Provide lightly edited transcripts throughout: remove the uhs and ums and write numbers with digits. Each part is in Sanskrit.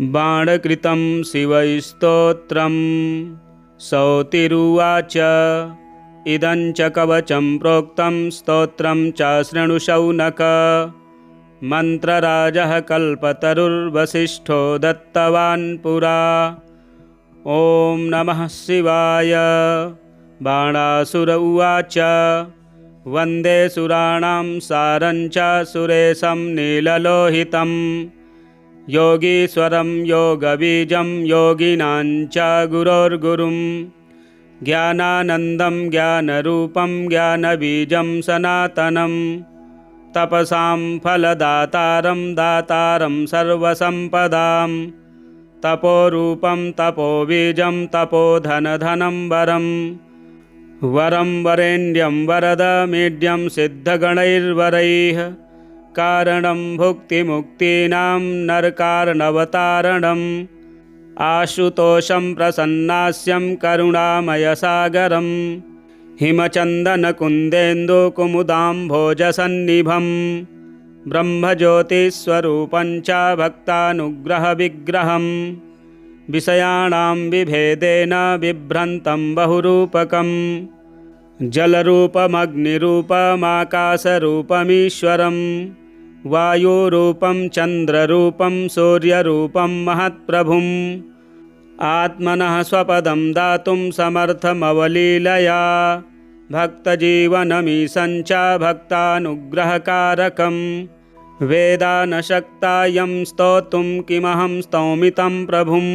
बाणकृतं शिवस्तोत्रं सौतिरुवाच इदं च कवचं प्रोक्तं स्तोत्रं च शृणु शौनक। मन्त्रराजः कल्पतरुर्वसिष्ठो दत्तवान् पुरा। ॐ नमः शिवाय। बाणासुर उवाच वन्दे सुराणां सारं च सुरेशं नीललोहितं योगीश्वरं योगबीजं योगिनां च गुरोर्गुरुं ज्ञानानन्दं ज्ञानरूपं ज्ञानबीजं सनातनं तपसां फलदातारं दातारं सर्वसम्पदां तपोरूपं तपोबीजं तपोधनधनं वरं वरेण्यं वरदमीड्यं सिद्धगणैर्वरैः कारणं भुक्तिमुक्तीनां नरकार्णवतारणम् आशुतोषं प्रसन्नास्यं करुणामयसागरं हिमचन्दनकुन्देन्दुकुमुदाम्भोजसन्निभं ब्रह्मज्योतिस्वरूपं च भक्तानुग्रहविग्रहं विषयाणां विभेदेन बिभ्रन्तं बहुरूपकं जलरूपमग्निरूपमाकाशरूपमीश्वरं वायुरूपं चन्द्ररूपं सूर्यरूपं महत्प्रभुं आत्मनः स्वपदं दातुं समर्थमवलीलया भक्तजीवनमीशं च भक्तानुग्रहकारकं वेदा न शक्तायं स्तोतुं किमहं स्तौमि तं प्रभुम्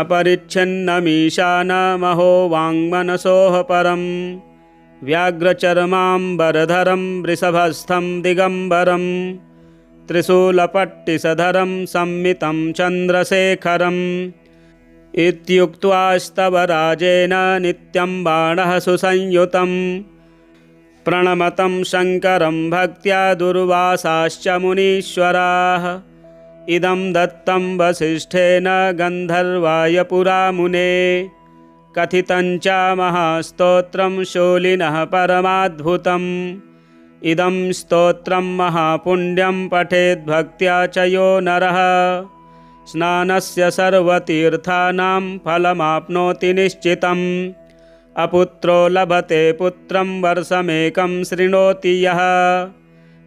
अपरिच्छिन्नमीशानमहो वाङ्मनसोः परं व्याघ्रचर्माम्बरधरं वृषभस्थं दिगम्बरं त्रिशूलपट्टिसधरं संमितं चन्द्रशेखरम् इत्युक्त्वास्तव राजेन नित्यं बाणः सुसंयुतं प्रणमतं शङ्करं भक्त्या दुर्वासाश्च मुनीश्वराः इदं दत्तं वसिष्ठेन गन्धर्वाय पुरा मुने कथितं च महास्तोत्रं शूलिनः परमाद्भुतम् इदं स्तोत्रं महापुण्यं पठेद्भक्त्या च यो नरः स्नानस्य सर्वतीर्थानां फलमाप्नोति निश्चितम् अपुत्रो लभते पुत्रं वर्षमेकं शृणोति यः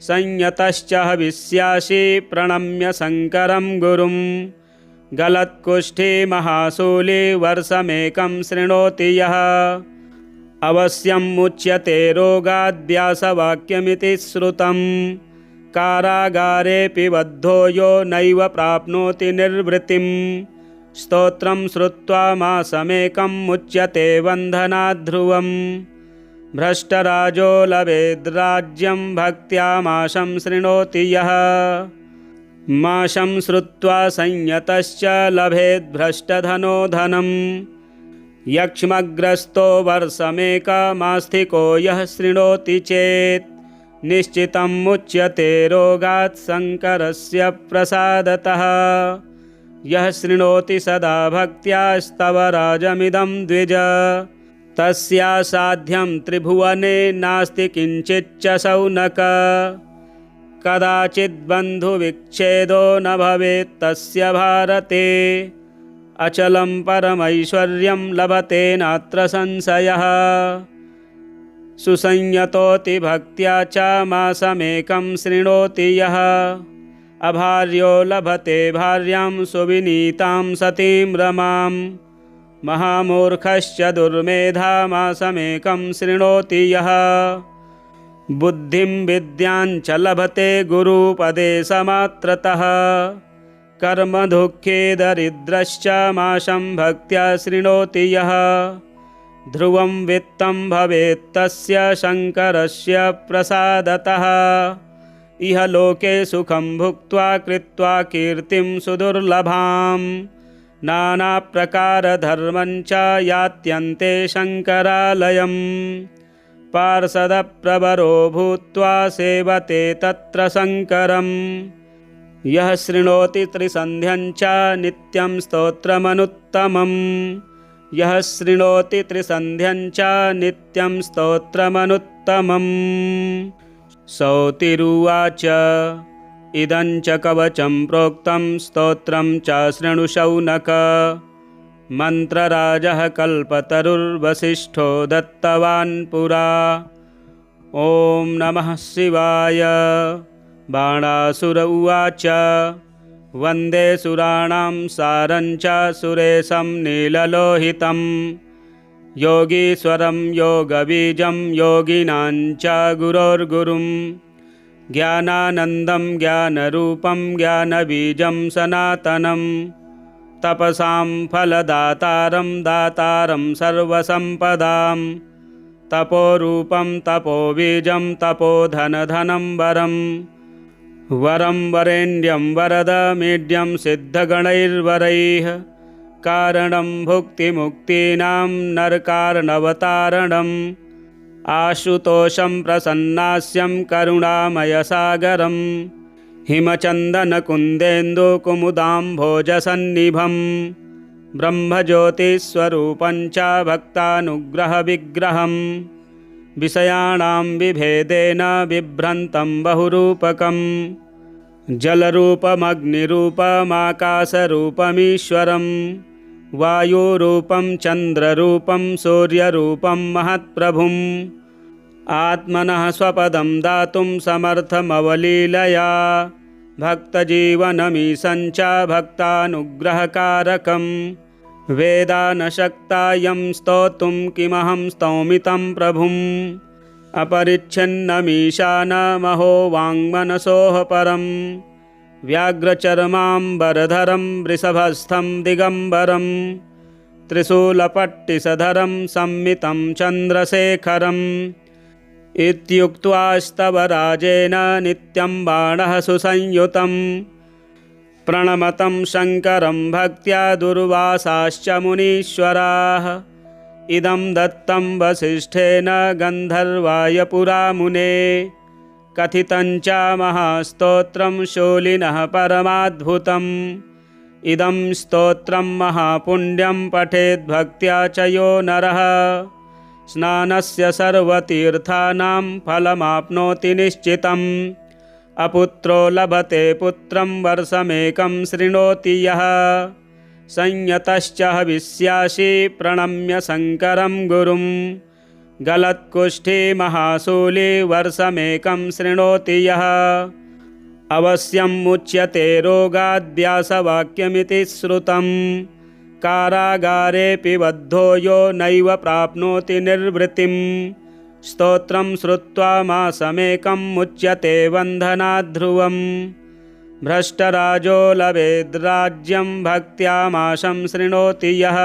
संयतश्च हविष्यासि प्रणम्य शङ्करं गुरुं गलत्कुष्ठी महाशूली वर्षमेकं शृणोति यः अवश्यं मुच्यते रोगाद्यासवाक्यमिति श्रुतं कारागारेऽपि बद्धो यो नैव प्राप्नोति निर्वृतिं स्तोत्रं श्रुत्वा मासमेकं मुच्यते बन्धनात् ध्रुवम् भ्रष्टराजो लभेद्राज्यं भक्त्या माशं शृणोति यः माशं श्रुत्वा संयतश्च लभेद्भ्रष्टधनो धनं यक्ष्मग्रस्तो वर्षमेकमास्तिको यः शृणोति चेत् निश्चितं मुच्यते रोगात् शङ्करस्य प्रसादतः यः शृणोति सदा भक्त्यास्तव राजमिदं द्विज तस्यासाध्यं त्रिभुवने नास्ति किञ्चिच्च शौनक कदाचिद्बन्धुविच्छेदो न भवेत् तस्य भारते अचलं परमैश्वर्यं लभते नात्र संशयः सुसंयतोति भक्त्या च मासमेकं शृणोति यः अभार्यो लभते भार्यां सुविनीतां सतीं रमां महामूर्खश्च दुर्मेधा मासमेकं शृणोति यः बुद्धिं विद्यां च लभते गुरुपदेशमात्रतः कर्मदुःखे दरिद्रश्च माशं भक्त्या शृणोति यः ध्रुवं वित्तं भवेत् तस्य शङ्करस्य प्रसादतः इह लोके सुखं भुक्त्वा कृत्वा कीर्तिं सुदुर्लभां नानाप्रकारधर्मं च यात्यन्ते शङ्करालयं पार्षदप्रवरो भूत्वा सेवते तत्र शङ्करं यः शृणोति त्रिसन्ध्यं च नित्यं स्तोत्रमनुत्तमं यः शृणोति त्रिसन्ध्यं च नित्यं स्तोत्रमनुत्तमम्। सौतिरुवाच इदं च कवचं प्रोक्तं स्तोत्रं च शृणु शौनक। मन्त्रराजः कल्पतरुर्वसिष्ठो दत्तवान् पुरा। ॐ नमः शिवाय। बाणासुर उवाच वन्दे सुराणां सारं च सुरेशं नीललोहितं। योगीश्वरं योगबीजं योगिनां च गुरोर्गुरुं। ज्ञानानन्दं ज्ञानरूपं ज्ञानबीजं सनातनं। तपसां फलदातारं दातारं सर्वसम्पदां। तपोरूपं तपोबीजं तपोधनधनं वरं। वरं वरेण्यं वरदमीड्यं सिद्धगणैर्वरैः। कारणं भुक्तिमुक्तीनां नरकार्णवतारणम्। आशुतोषं प्रसन्नास्यं करुणामयसागरं। हिमचन्दनकुन्देन्दुकुमुदाम्भोजसन्निभं। ब्रह्मज्योतिस्वरूपं च भक्तानुग्रहविग्रहं। विषयाणां विभेदेन बिभ्रन्तं बहुरूपकं। जलरूपमग्निरूपमाकाशरूपमीश्वरं। वायुरूपं चन्द्ररूपं सूर्यरूपं महत्प्रभुम्। आत्मनः स्वपदं दातुं समर्थमवलीलया। भक्तजीवनमीशं च भक्तानुग्रहकारकं। वेदानशक्तायं स्तोतुं किमहं स्तौमि तं प्रभुम्। अपरिच्छिन्नमीशानमहो वाङ्मनसोः परं। व्याघ्रचर्माम्बरधरं वृषभस्थं दिगम्बरं। त्रिशूलपट्टिसधरं संमितं चन्द्रशेखरम्। इत्युक्त्वास्तव राजेन नित्यं बाणः सुसंयुतं। प्रणमतं शङ्करं भक्त्या दुर्वासाश्च मुनीश्वराः। इदं दत्तं वसिष्ठेन गन्धर्वाय पुरा मुने। कथितं च महास्तोत्रं शूलिनः परमाद्भुतम्। इदं स्तोत्रं महापुण्यं पठेद्भक्त्या च यो नरः। स्नानस्य सर्वतीर्थानां फलमाप्नोति निश्चितम्। अपुत्रो लभते पुत्रं वर्षमेकं शृणोति यः। संयतश्च हविष्यासि प्रणम्य शङ्करं गुरुं। गलत्कुष्ठी महाशूली वर्षमेकं शृणोति यः। अवश्यं मुच्यते रोगाद्व्यासवाक्यमिति श्रुतम्। कारागारेऽपि बद्धो यो नैव प्राप्नोति निर्वृतिं। स्तोत्रं श्रुत्वा मासमेकं मुच्यते बन्धनाद्ध्रुवम्। भ्रष्टराजो लभेद्राज्यं भक्त्या माशं शृणोति यः।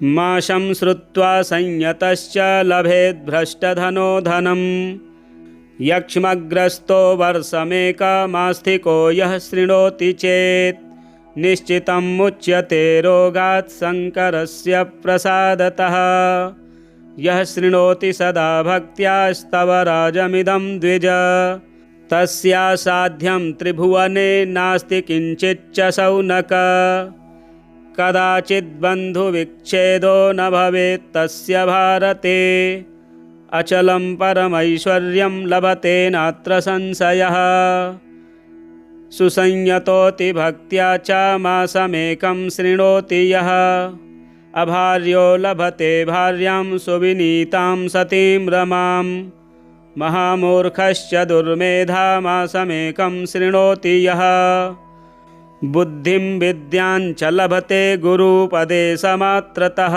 माशं श्रुत्वा संयतश्च लभेद्भ्रष्टधनो धनम्। यक्ष्मग्रस्तो वर्षमेकमास्तिको यः शृणोति चेत्। निश्चितं मुच्यते रोगात् शङ्करस्य प्रसादतः। यः शृणोति सदा भक्त्या स्तव राजमिदं द्विज। तस्यासाध्यं त्रिभुवने नास्ति किञ्चिच्च शौनक। कदाचिद्बन्धुविच्छेदो न भवेत् तस्य भारते। अचलं परमैश्वर्यं लभते नात्र संशयः। सुसंयतोति भक्त्या च मासमेकं शृणोति यः। अभार्यो लभते भार्यां सुविनीतां सतीं रमां। महामूर्खश्च दुर्मेधा मासमेकं शृणोति यः। बुद्धिं विद्यां च लभते गुरुपदेशमात्रतः।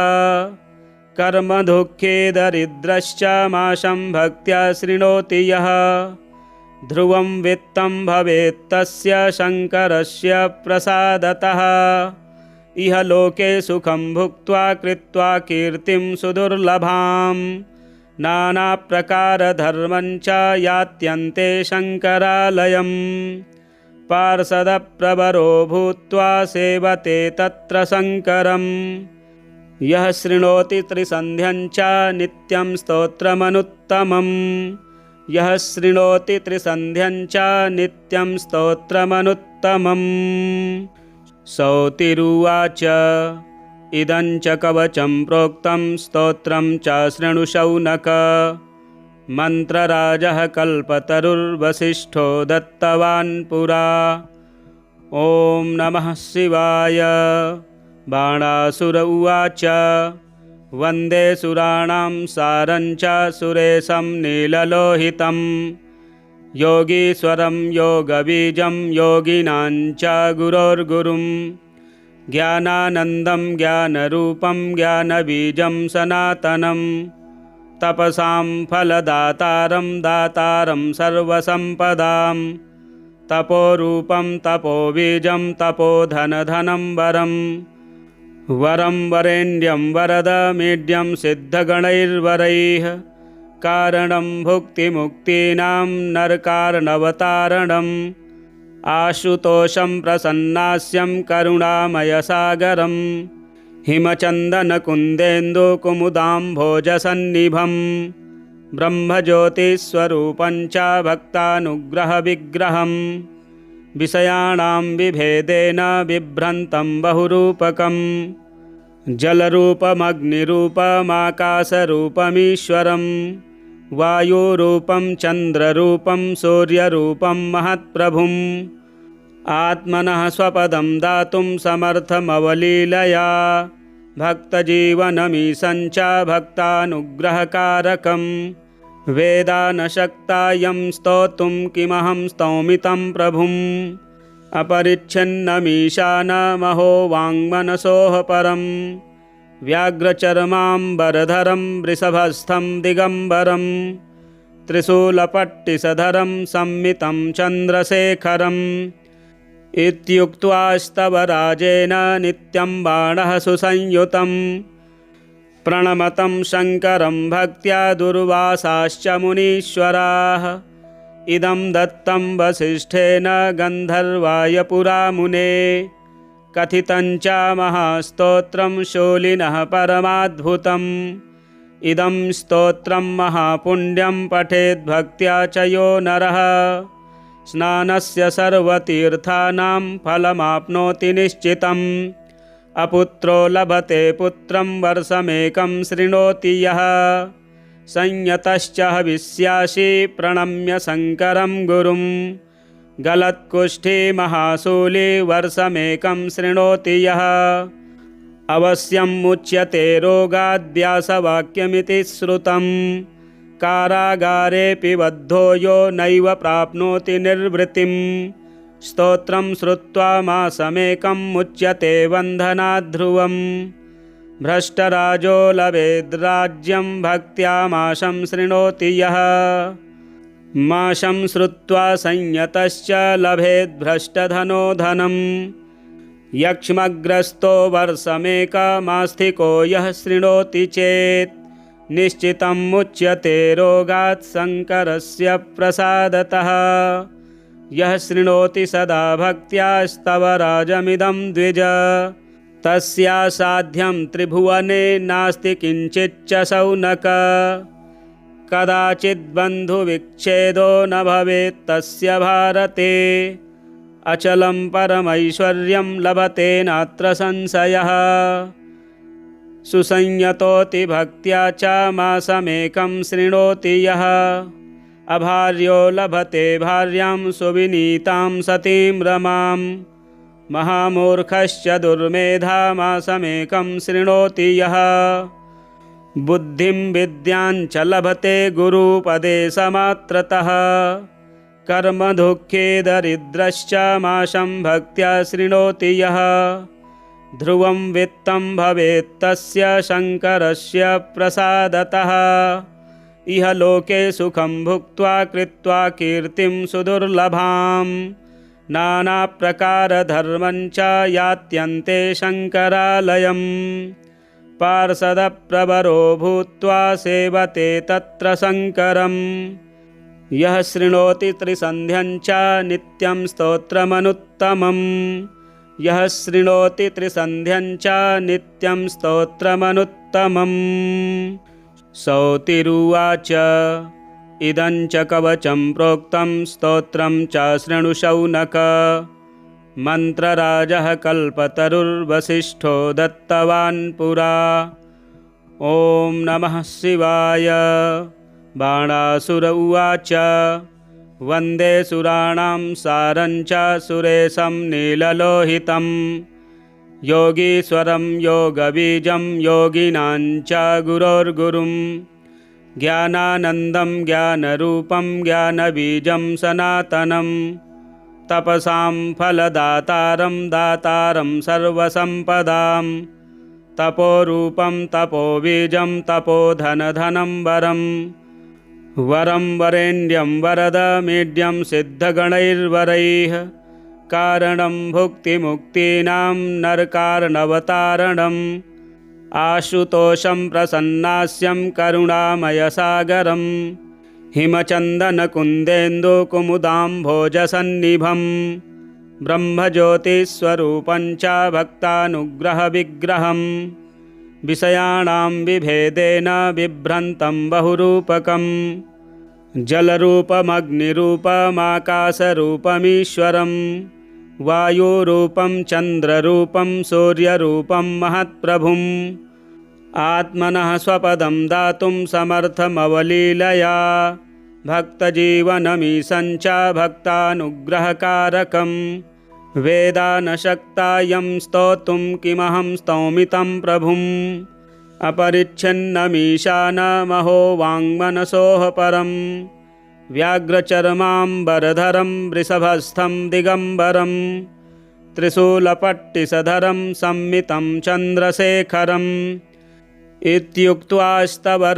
कर्मदुःखे दरिद्रश्च माशं भक्त्या शृणोति यः। ध्रुवं वित्तं भवेत् तस्य शङ्करस्य प्रसादतः। इह लोके सुखं भुक्त्वा कृत्वा कीर्तिं सुदुर्लभां। नानाप्रकारधर्मं च यात्यन्ते शङ्करालयम्। पार्षदप्रवरो भूत्वा सेवते तत्र शङ्करम्। यः शृणोति त्रिसन्ध्यं च नित्यं स्तोत्रमनुत्तमम्। यः शृणोति त्रिसन्ध्यं च नित्यं स्तोत्रमनुत्तमम्। सौतिरुवाच इदं च कवचं प्रोक्तं स्तोत्रं च शृणु शौनक। मन्त्रराजः कल्पतरुर्वसिष्ठो दत्तवान् पुरा। ॐ नमः शिवाय। बाणासुर उवाच वन्दे सुराणां सारञ्च सुरेशं नीललोहितं योगीश्वरं योगबीजं योगिनां च गुरोर्गुरुं ज्ञानानन्दं ज्ञानरूपं ज्ञानबीजं सनातनं तपसां फलदातारं दातारं सर्वसम्पदां तपोरूपं तपोबीजं तपोधनधनं वरं वरं वरेण्यं वरदमीड्यं सिद्धगणैर्वरैः कारणं भुक्तिमुक्तीनां नरकार्णवतारणम् आशुतोषं प्रसन्नास्यं करुणामयसागरं हिमचन्दनकुन्देन्दुकुमुदाम्भोजसन्निभं ब्रह्मज्योतिस्वरूपं च भक्तानुग्रहविग्रहं विषयाणां विभेदेन बिभ्रन्तं बहुरूपकं जलरूपमग्निरूपमाकाशरूपमीश्वरं वायुरूपं चन्द्ररूपं सूर्यरूपं महत्प्रभुम् आत्मनः स्वपदं दातुं समर्थमवलीलया भक्तजीवनमीशं च भक्तानुग्रहकारकं वेदा न शक्ता यं स्तोतुं किमहं स्तौमि तं प्रभुम् अपरिच्छिन्नमीशानमहो वाङ्मनसोः परं व्याघ्रचर्माम्बरधरं वृषभस्थं दिगम्बरं त्रिशूलपट्टिसधरं संमितं चन्द्रशेखरम् इत्युक्त्वास्तव राजेन नित्यं बाणः सुसंयुतं प्रणमतं शङ्करं भक्त्या दुर्वासाश्च मुनीश्वराः इदं दत्तं वसिष्ठेन गन्धर्वाय पुरा मुने कथितं च महास्तोत्रं शूलिनः परमाद्भुतम् इदं स्तोत्रं महापुण्यं पठेद्भक्त्या च यो नरः स्नानस्य सर्वतीर्थानां फलमाप्नोति निश्चितम् अपुत्रो लभते पुत्रं वर्षमेकं शृणोति यः संयतश्च हविष्यासि प्रणम्य शङ्करं गुरुं गलत्कुष्ठी महाशूली वर्षमेकं शृणोति यः अवश्यं मुच्यते रोगाद्व्यासवाक्यमिति श्रुतं कारागारेऽपि बद्धो यो नैव प्राप्नोति निर्वृतिं स्तोत्रं श्रुत्वा मासमेकं मुच्यते बन्धनात् ध्रुवम् भ्रष्टराजो लभेद्राज्यं भक्त्या माशं शृणोति यः माशं श्रुत्वा संयतश्च लभेद्भ्रष्टधनो धनम् यक्ष्मग्रस्तो वर्षमेकमास्तिको यः शृणोति चेत् निश्चितं मुच्यते रोगात् शङ्करस्य प्रसादतः यः शृणोति सदा भक्त्या स्तव राजमिदं द्विज तस्यासाध्यं त्रिभुवने नास्ति किञ्चिच्च शौनक कदाचिद्बन्धुविच्छेदो न भवेत् तस्य भारते अचलं परमैश्वर्यं लभते नात्र संशयः सुसंयतोति भक्त्या च मासमेकं शृणोति यः अभार्यो लभते भार्यां सुविनीतां सतीं रमां महामूर्खश्च दुर्मेधा मासमेकं शृणोति यः बुद्धिं विद्यां च लभते गुरुपदेशमात्रतः कर्मदुःखे दरिद्रश्च माशं भक्त्या शृणोति यः ध्रुवं वित्तं भवेत् तस्य शङ्करस्य प्रसादतः इह लोके सुखं भुक्त्वा कृत्वा कीर्तिं सुदुर्लभां नानाप्रकारधर्मं च यात्यन्ते शङ्करालयं पार्षदप्रवरो भूत्वा सेवते तत्र शङ्करम् यः शृणोति त्रिसन्ध्यं च नित्यं स्तोत्रमनुत्तमम् यः शृणोति त्रिसन्ध्यं च नित्यं स्तोत्रमनुत्तमम् सौतिरुवाच इदं च कवचं प्रोक्तं स्तोत्रं च शृणु शौनक मन्त्रराजः कल्पतरुर्वसिष्ठो दत्तवान् पुरा। ॐ नमः शिवाय। बाणासुर उवाच वन्दे सुराणां सारञ्च सुरेशं नीललोहितं योगीश्वरं योगबीजं योगिनां च गुरोर्गुरुं ज्ञानानन्दं ज्ञानरूपं ज्ञानबीजं सनातनं तपसां फलदातारं दातारं सर्वसम्पदां तपोरूपं तपोबीजं तपोधनधनं वरं वरं वरेण्यं वरदमीड्यं सिद्धगणैर्वरैः कारणं भुक्तिमुक्तीनां नरकार्णवतारणम् आशुतोषं प्रसन्नास्यं करुणामयसागरं हिमचन्दनकुन्देन्दुकुमुदाम्भोजसन्निभं ब्रह्मज्योतिस्वरूपं च भक्तानुग्रहविग्रहं विषयाणां विभेदेन बिभ्रन्तं बहुरूपकं जलरूपमग्निरूपमाकाशरूपमीश्वरं वायुरूपं चन्द्ररूपं सूर्यरूपं महत्प्रभुम् आत्मनः स्वपदं दातुं समर्थमवलीलया भक्तजीवनमीशं च भक्तानुग्रहकारकं वेदानशक्तायं स्तोतुं किमहं स्तौमि तं प्रभुम् अपरिच्छिन्नमीशानमहो वाङ्मनसोः परं व्याघ्रचर्माम्बरधरं वृषभस्थं दिगम्बरं त्रिशूलपट्टिसधरं संमितं चन्द्रशेखरम् इत्युक्त्वा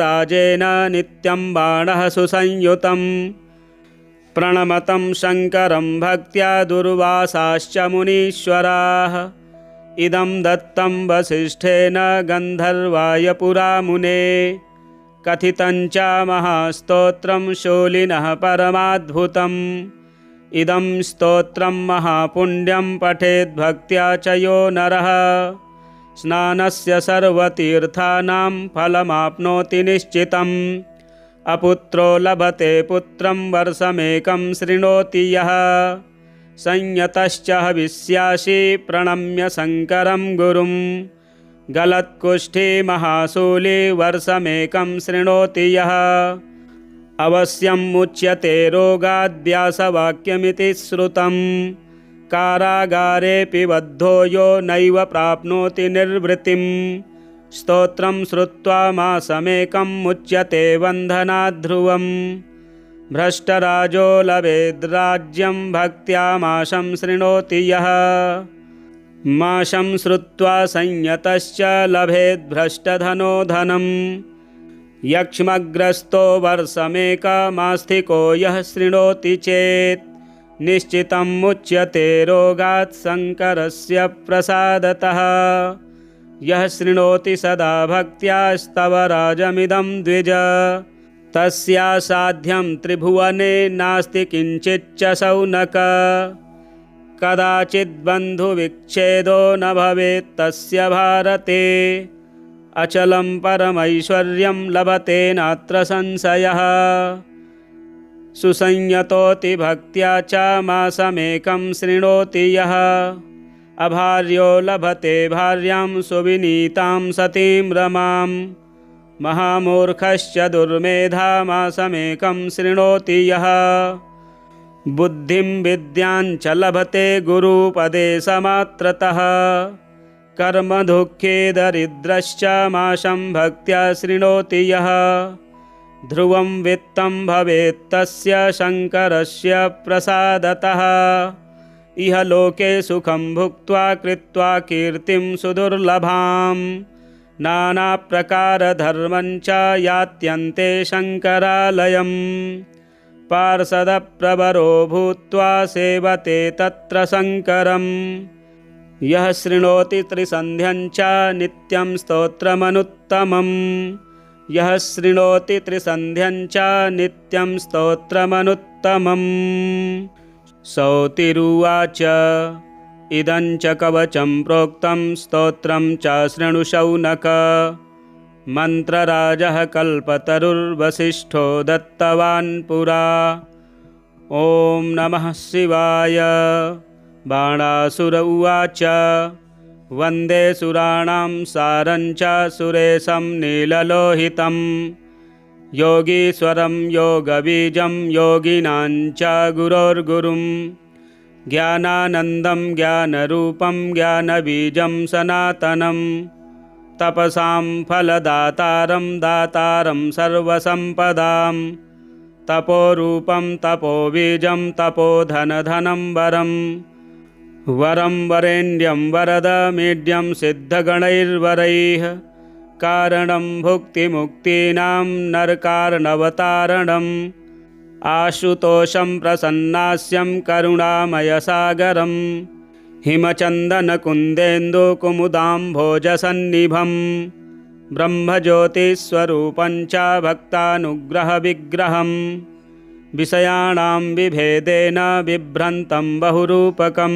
राजेन नित्यं बाणः सुसंयुतं प्रणमतं शङ्करं भक्त्या दुर्वासाश्च मुनीश्वराः इदं दत्तं वसिष्ठेन गन्धर्वाय पुरा मुने कथितं च महास्तोत्रं शूलिनः परमाद्भुतम् इदं स्तोत्रं महापुण्यं पठेद्भक्त्या च यो नरः स्नानस्य सर्वतीर्थानां फलमाप्नोति निश्चितम् अपुत्रो लभते पुत्रं वर्षमेकं शृणोति यः संयतश्च हविष्यासि प्रणम्य शङ्करं गुरुं गलत्कुष्ठी महाशूली वर्षमेकं शृणोति यः अवश्यं मुच्यते रोगाद्व्यासवाक्यमिति श्रुतम् कारागारेऽपि बद्धो यो नैव प्राप्नोति निर्वृतिं स्तोत्रं श्रुत्वा मासमेकं मुच्यते बन्धनाद्ध्रुवम् भ्रष्टराजो लभेद्राज्यं भक्त्या माशं शृणोति यः माशं श्रुत्वा संयतश्च लभेद्भ्रष्टधनो धनम् यक्ष्मग्रस्तो वर्षमेकमास्तिको यः शृणोति चेत् निश्चितं मुच्यते रोगात् शङ्करस्य प्रसादतः यः शृणोति सदा भक्त्या स्तवराजमिदं द्विज तस्यासाध्यं त्रिभुवने नास्ति किञ्चिच्च शौनक कदाचिद्बन्धुविच्छेदो न भवेत् तस्य भारते अचलं परमैश्वर्यं लभते नात्र संशयः सुसंयतोति भक्त्या च मासमेकं शृणोति यः अभार्यो लभते भार्यां सुविनीतां सतीं रमां महामूर्खश्च दुर्मेधा मासमेकं शृणोति यः बुद्धिं विद्यां च लभते गुरुपदेशमात्रतः कर्मदुःखे दरिद्रश्च माशं भक्त्या शृणोति यः ध्रुवं वित्तं भवेत् तस्य शङ्करस्य प्रसादतः इह लोके सुखं भुक्त्वा कृत्वा कीर्तिं सुदुर्लभां नानाप्रकारधर्मं च यात्यन्ते शङ्करालयं पार्षदप्रवरो भूत्वा सेवते तत्र शङ्करं यः शृणोति त्रिसन्ध्यं च नित्यं स्तोत्रमनुत्तमम् यः शृणोति त्रिसन्ध्यं च नित्यं स्तोत्रमनुत्तमम् सौतिरुवाच इदं च कवचं प्रोक्तं स्तोत्रं च शृणु शौनक मन्त्रराजः कल्पतरुर्वसिष्ठो दत्तवान् पुरा ॐ नमः शिवाय बाणासुर उवाच वन्दे सुराणां सारं च सुरेशं नीललोहितं योगीश्वरं योगबीजं योगिनां च गुरोर्गुरुं ज्ञानानन्दं ज्ञानरूपं ज्ञानबीजं सनातनं तपसां फलदातारं दातारं सर्वसम्पदां तपोरूपं तपोबीजं तपोधनधनं वरं वरं वरेण्यं वरदमीड्यं सिद्धगणैर्वरैः कारणं भुक्तिमुक्तीनां नरकार्णवतारणम् आशुतोषं प्रसन्नास्यं करुणामयसागरं हिमचन्दनकुन्देन्दुकुमुदाम्भोजसन्निभं ब्रह्मज्योतिस्वरूपं च भक्तानुग्रहविग्रहं विषयाणां विभेदेन बिभ्रन्तं बहुरूपकं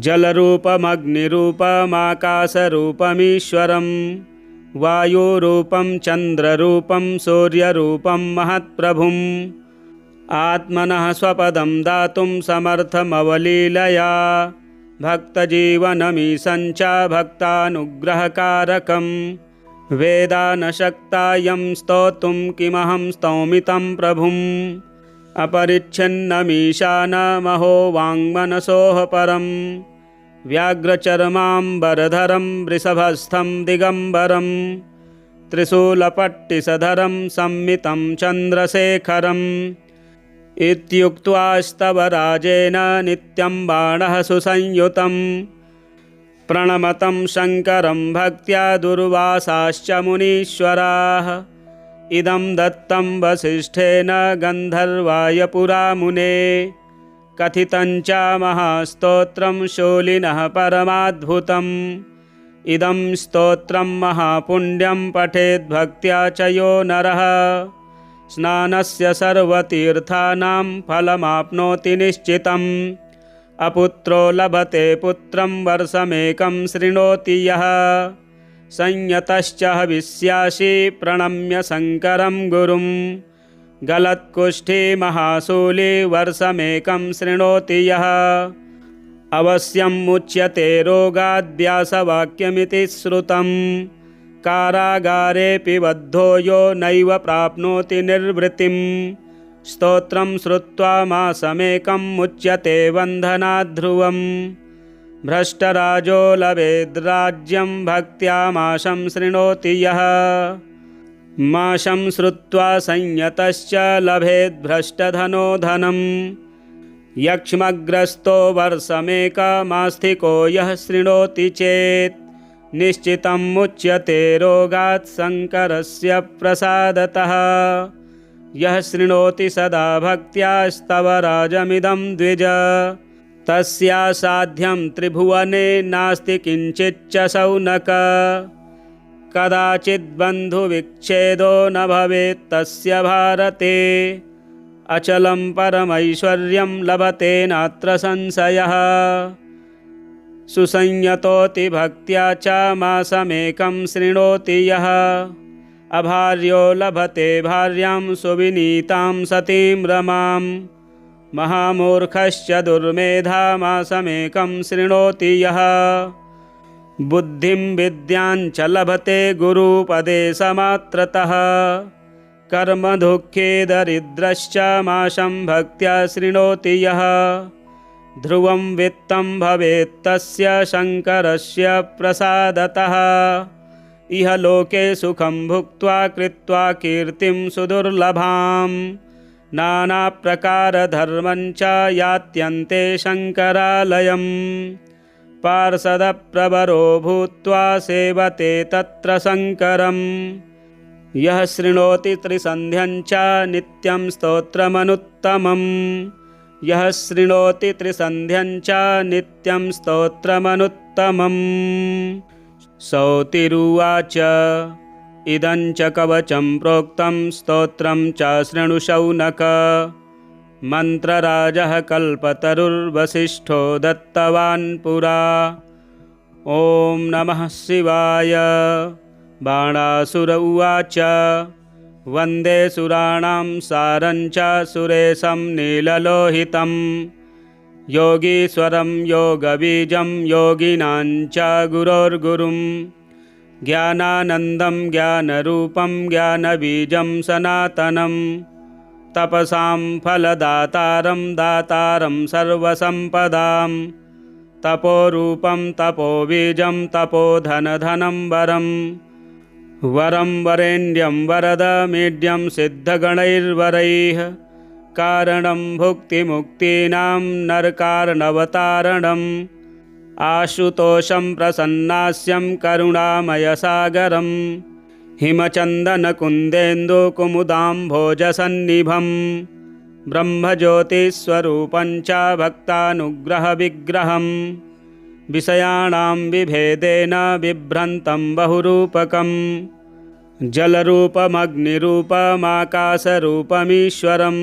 जलरूपमग्निरूपमाकाशरूपमीश्वरं वायुरूपं चन्द्ररूपं सूर्यरूपं महत्प्रभुम् आत्मनः स्वपदं दातुं समर्थमवलीलया भक्तजीवनमीशं च भक्तानुग्रहकारकं वेदानशक्तायं स्तोतुं किमहं स्तौमि तं प्रभुम् अपरिच्छिन्नमीशानमहो वाङ्मनसोः परं व्याघ्रचर्माम्बरधरं वृषभस्थं दिगम्बरं त्रिशूलपट्टिसधरं संमितं चन्द्रशेखरम् इत्युक्त्वास्तवराजेन नित्यं बाणः सुसंयुतं प्रणमतं शङ्करं भक्त्या दुर्वासाश्च मुनीश्वराः इदं दत्तं वसिष्ठेन गन्धर्वाय पुरा मुने कथितं च महास्तोत्रं शूलिनः परमाद्भुतम् इदं स्तोत्रं महापुण्यं पठेद्भक्त्या च यो नरः स्नानस्य सर्वतीर्थानां फलमाप्नोति निश्चितम् अपुत्रो लभते पुत्रं वर्षमेकं शृणोति यः संयतश्च हविष्यासि प्रणम्य शङ्करं गुरुं गलत्कुष्ठी महाशूली वर्षमेकं शृणोति यः अवश्यं मुच्यते रोगाद्व्यासवाक्यमिति श्रुतं कारागारेऽपि बद्धो यो नैव प्राप्नोति निर्वृतिं स्तोत्रं श्रुत्वा मासमेकं मुच्यते बन्धनाद्ध्रुवम् भ्रष्टराजो लभेद्राज्यं भक्त्या माशं शृणोति यः माशं श्रुत्वा संयतश्च लभेद्भ्रष्टधनो धनम् यक्ष्मग्रस्तो वर्षमेकमास्तिको यः शृणोति चेत् निश्चितं मुच्यते रोगात् शङ्करस्य प्रसादतः यः शृणोति सदा भक्त्या स्तवराजमिदं द्विज तस्यासाध्यं त्रिभुवने नास्ति किञ्चिच्च शौनक कदाचिद्बन्धुविच्छेदो न भवेत् तस्य भारते अचलं परमैश्वर्यं लभते नात्र संशयः सुसंयतोति भक्त्या च मासमेकं शृणोति यः अभार्यो लभते भार्यां सुविनीतां सतीं रमां महामूर्खश्च दुर्मेधा मासमेकं शृणोति यः बुद्धिं विद्यां च लभते गुरुपदेशमात्रतः कर्मदुःखे दरिद्रश्च माशं भक्त्या शृणोति यः ध्रुवं वित्तं भवेत् तस्य शङ्करस्य प्रसादतः इह लोके सुखं भुक्त्वा कृत्वा कीर्तिं सुदुर्लभां नानाप्रकारधर्मं च यात्यन्ते शङ्करालयं पार्षदप्रवरो भूत्वा सेवते तत्र शङ्करं यः शृणोति त्रिसन्ध्यं च नित्यं स्तोत्रमनुत्तमम् यः शृणोति त्रिसन्ध्यं च नित्यं स्तोत्रमनुत्तमम् सौतिरुवाच इदं च कवचं प्रोक्तं स्तोत्रं च शृणु शौनक मन्त्रराजः कल्पतरुर्वसिष्ठो दत्तवान् पुरा ॐ नमः शिवाय। बाणासुर उवाच वन्दे सुराणां सारं च सुरेशं नीललोहितं योगीश्वरं योगबीजं योगिनां च गुरोर्गुरुं ज्ञानानन्दं ज्ञानरूपं ज्ञानबीजं सनातनं तपसां फलदातारं दातारं सर्वसम्पदां तपोरूपं तपोबीजं तपोधनधनं वरं वरं वरेण्यं वरदमीड्यं सिद्धगणैर्वरैः कारणं भुक्तिमुक्तीनां नरकार्णवतारणम् आशुतोषं प्रसन्नास्यं करुणामयसागरं हिमचन्दनकुन्देन्दुकुमुदाम्भोजसन्निभं ब्रह्मज्योतिस्वरूपं च भक्तानुग्रहविग्रहं विषयाणां विभेदेन बिभ्रन्तं बहुरूपकं जलरूपमग्निरूपमाकाशरूपमीश्वरं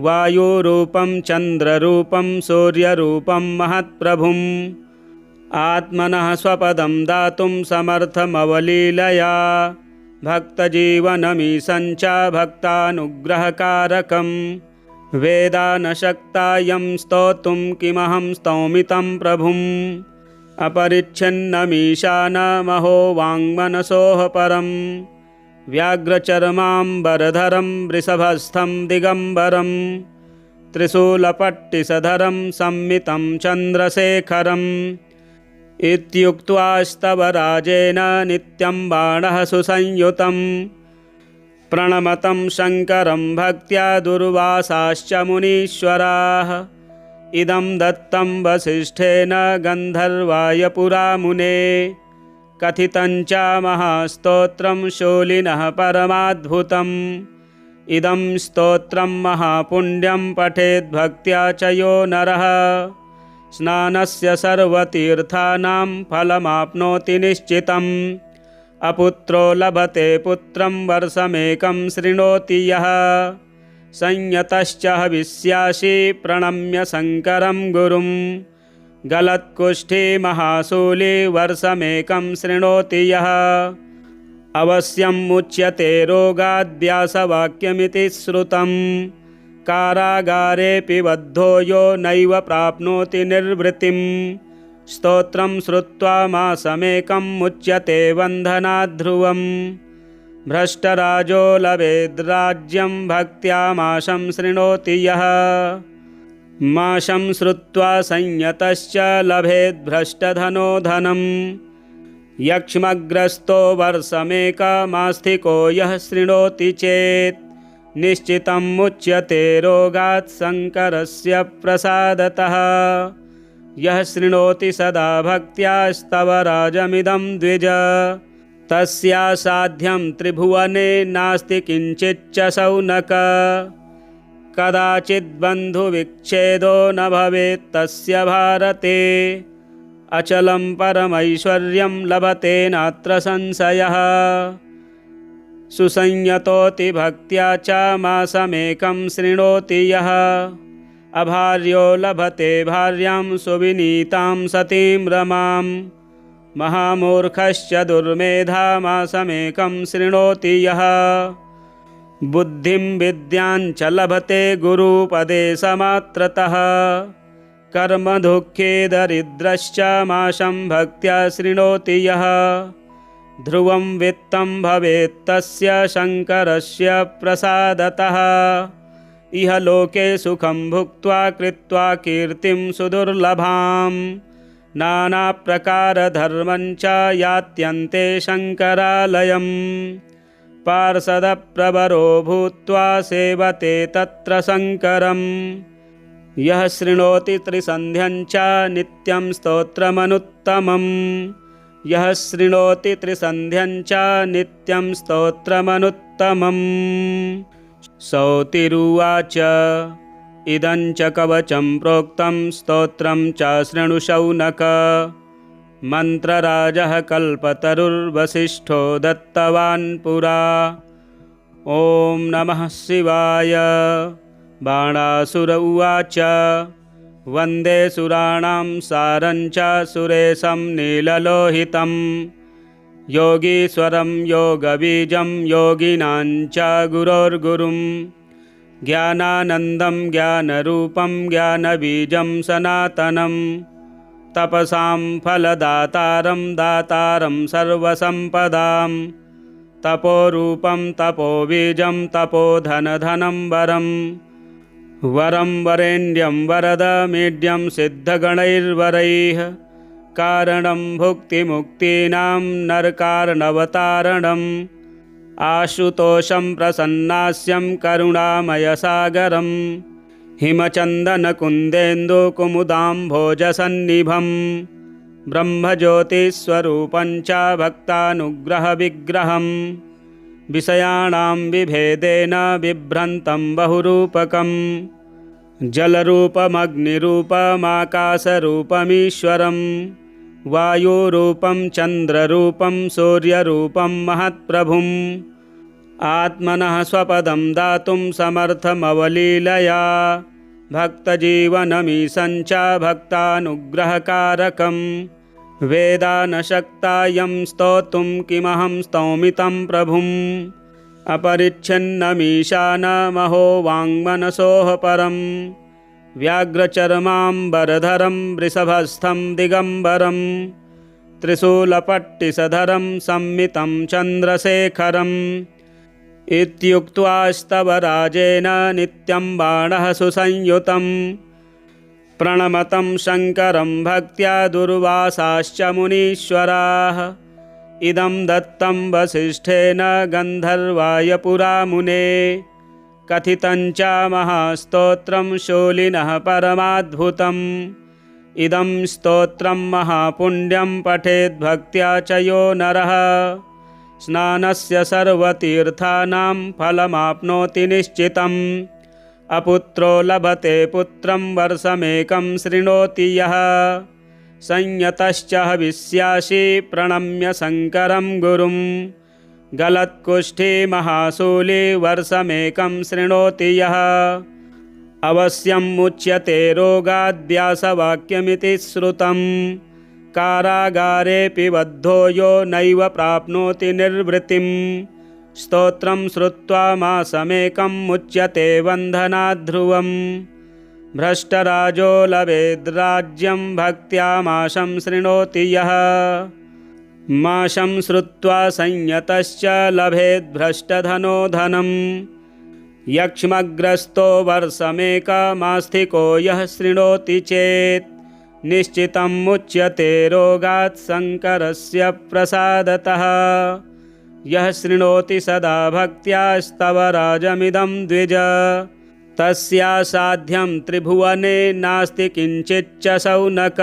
वायुरूपं चन्द्ररूपं सूर्यरूपं महत्प्रभुम् आत्मनः स्वपदं दातुं समर्थमवलीलया भक्तजीवनमीशं च भक्तानुग्रहकारकं वेदानशक्तायं स्तोतुं किमहं स्तौमि तं प्रभुम् अपरिच्छिन्नमीशानमहो वाङ्मनसोः परं व्याघ्रचर्माम्बरधरं वृषभस्थं दिगम्बरं त्रिशूलपट्टिसधरं संमितं चन्द्रशेखरम् इत्युक्त्वा राजेन नित्यं बाणः सुसंयुतं प्रणमतं शङ्करं भक्त्या दुर्वासाश्च मुनीश्वराः इदं दत्तं वसिष्ठेन गन्धर्वाय पुरा मुने कथितं च महास्तोत्रं शूलिनः परमाद्भुतम् इदं स्तोत्रं महापुण्यं पठेद्भक्त्या च यो नरः स्नानस्य सर्वतीर्थानां फलमाप्नोति निश्चितम् अपुत्रो लभते पुत्रं वर्षमेकं शृणोति यः संयतश्च हविष्यासि प्रणम्य शङ्करं गुरुं गलत्कुष्ठी महाशूली वर्षमेकं शृणोति यः अवश्यं मुच्यते रोगाद्व्यासवाक्यमिति श्रुतं कारागारेऽपि बद्धो यो नैव प्राप्नोति निर्वृतिं स्तोत्रं श्रुत्वा मासमेकं मुच्यते बन्धनाद्ध्रुवम् भ्रष्टराजो लभेद्राज्यं भक्त्या माशं शृणोति यः माशं श्रुत्वा संयतश्च लभेद्भ्रष्टधनो धनम् यक्ष्मग्रस्तो वर्षमेकमास्तिको यः शृणोति चेत् निश्चितं मुच्यते रोगात् शङ्करस्य प्रसादतः यः शृणोति सदा भक्त्या स्तवराजमिदं द्विज तस्यासाध्यं त्रिभुवने नास्ति किञ्चिच्च शौनक कदाचिद्बन्धुविच्छेदो न भवेत् तस्य भारते अचलं परमैश्वर्यं लभते नात्र संशयः सुसंयतोति भक्त्या च मासमेकं शृणोति यः अभार्यो लभते भार्यां सुविनीतां सतीं रमां महामूर्खश्च दुर्मेधा मासमेकं शृणोति यः बुद्धिं विद्यां च लभते गुरुपदेशमात्रतः कर्मदुःखे दरिद्रश्च माशं भक्त्या शृणोति यः ध्रुवं वित्तं भवेत् तस्य शङ्करस्य प्रसादतः इह लोके सुखं भुक्त्वा कृत्वा कीर्तिं सुदुर्लभां नानाप्रकारधर्मं च यात्यन्ते शङ्करालयं पार्षदप्रवरो भूत्वा सेवते तत्र शङ्करम् यः शृणोति त्रिसन्ध्यं च नित्यं स्तोत्रमनुत्तमम् यः शृणोति त्रिसन्ध्यं च नित्यं स्तोत्रमनुत्तमम् सौतिरुवाच इदं च कवचं प्रोक्तं स्तोत्रं च शृणु शौनक मन्त्रराजः कल्पतरुर्वसिष्ठो दत्तवान् पुरा ॐ नमः शिवाय। बाणासुर उवाच वन्दे सुराणां सारं च सुरेशं नीललोहितं योगीश्वरं योगबीजं योगिनां च गुरोर्गुरुं ज्ञानानन्दं ज्ञानरूपं ज्ञानबीजं सनातनं तपसां फलदातारं दातारं सर्वसम्पदां तपोरूपं तपोबीजं तपोधनधनं वरं वरं वरेण्यं वरदमीड्यं सिद्धगणैर्वरैः कारणं भुक्तिमुक्तीनां नरकार्णवतारणम् आशुतोषं प्रसन्नास्यं करुणामयसागरं हिमचन्दनकुन्देन्दुकुमुदाम्भोजसन्निभं ब्रह्मज्योतिस्वरूपं च भक्तानुग्रहविग्रहं विषयाणां विभेदेन बिभ्रन्तं बहुरूपकं जलरूपमग्निरूपमाकाशरूपमीश्वरं वायुरूपं चन्द्ररूपं सूर्यरूपं महत्प्रभुम् आत्मनः स्वपदं दातुं समर्थमवलीलया भक्तजीवनमीशं च भक्तानुग्रहकारकं वेदा न शक्तायं स्तोतुं किमहं स्तौमि तं प्रभुम् अपरिच्छिन्नमीशानमहो वाङ्मनसोः परं व्याघ्रचर्माम्बरधरं वृषभस्थं दिगम्बरं त्रिशूलपट्टिसधरं संमितं चन्द्रशेखरम् इत्युक्त्वा राजेन नित्यं बाणः सुसंयुतं प्रणमतं शङ्करं भक्त्या दुर्वासाश्च मुनीश्वराः इदं दत्तं वसिष्ठेन गन्धर्वाय पुरा मुने कथितं च महास्तोत्रं शूलिनः परमाद्भुतम् इदं स्तोत्रं महापुण्यं पठेद्भक्त्या च यो नरः स्नानस्य सर्वतीर्थानां फलमाप्नोति निश्चितम् अपुत्रो लभते पुत्रं वर्षमेकं शृणोति यः संयतश्च हविष्यासि प्रणम्य शङ्करं गुरुं गलत्कुष्ठी महाशूली वर्षमेकं शृणोति यः अवश्यं मुच्यते रोगाद्व्यासवाक्यमिति श्रुतं कारागारेऽपि बद्धो यो नैव प्राप्नोति निर्वृतिं स्तोत्रं श्रुत्वा मासमेकं मुच्यते बन्धनाद्ध्रुवम् भ्रष्टराजो लभेद्राज्यं भक्त्या मासं शृणोति यः मासं श्रुत्वा संयतश्च लभेद्भ्रष्टधनो धनं यक्ष्मग्रस्तो वर्षमेकमास्तिको यः शृणोति चेत् निश्चितं मुच्यते रोगात् शङ्करस्य प्रसादतः यः शृणोति सदा भक्त्या स्तवराजमिदं द्विज तस्यासाध्यं त्रिभुवने नास्ति किञ्चिच्च शौनक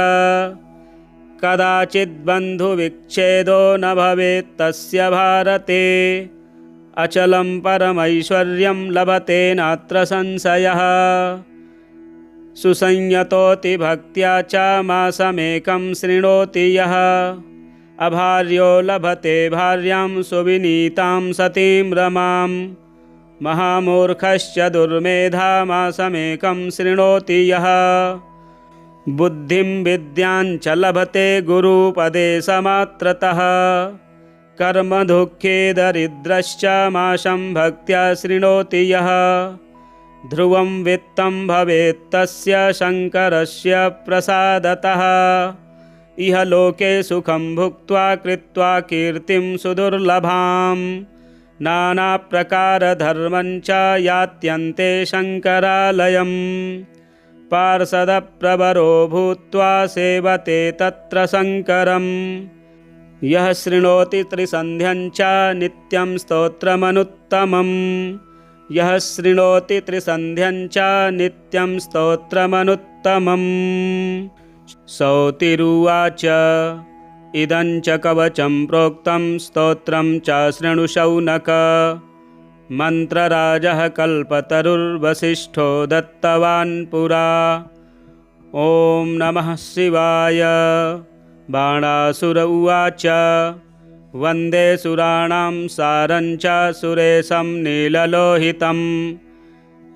कदाचिद्बन्धुविच्छेदो न भवेत् तस्य भारते अचलं परमैश्वर्यं लभते नात्र संशयः सुसंयतोति भक्त्या च मासमेकं शृणोति यः अभार्यो लभते भार्यां सुविनीतां सतीं रमां महामूर्खश्च दुर्मेधा मासमेकं शृणोति यः बुद्धिं विद्यां च लभते गुरुपदेशमात्रतः कर्मदुःखे दरिद्रश्च मासं भक्त्या शृणोति यः ध्रुवं वित्तं भवेत् तस्य शङ्करस्य प्रसादतः इह लोके सुखं भुक्त्वा कृत्वा कीर्तिं सुदुर्लभां नानाप्रकारधर्मं च यात्यन्ते शङ्करालयम् पार्षदप्रवरो भूत्वा सेवते तत्र शङ्करम् यः शृणोति त्रिसन्ध्यं च नित्यं स्तोत्रमनुत्तमम् यः शृणोति त्रिसन्ध्यं च नित्यं स्तोत्रमनुत्तमम् सौतिरुवाच इदं च कवचं प्रोक्तं स्तोत्रं च शृणु शौनक मन्त्रराजः कल्पतरुर्वसिष्ठो दत्तवान् पुरा ॐ नमः शिवाय बाणासुर उवाच वन्दे सुराणां सारं च सुरेशं नीललोहितं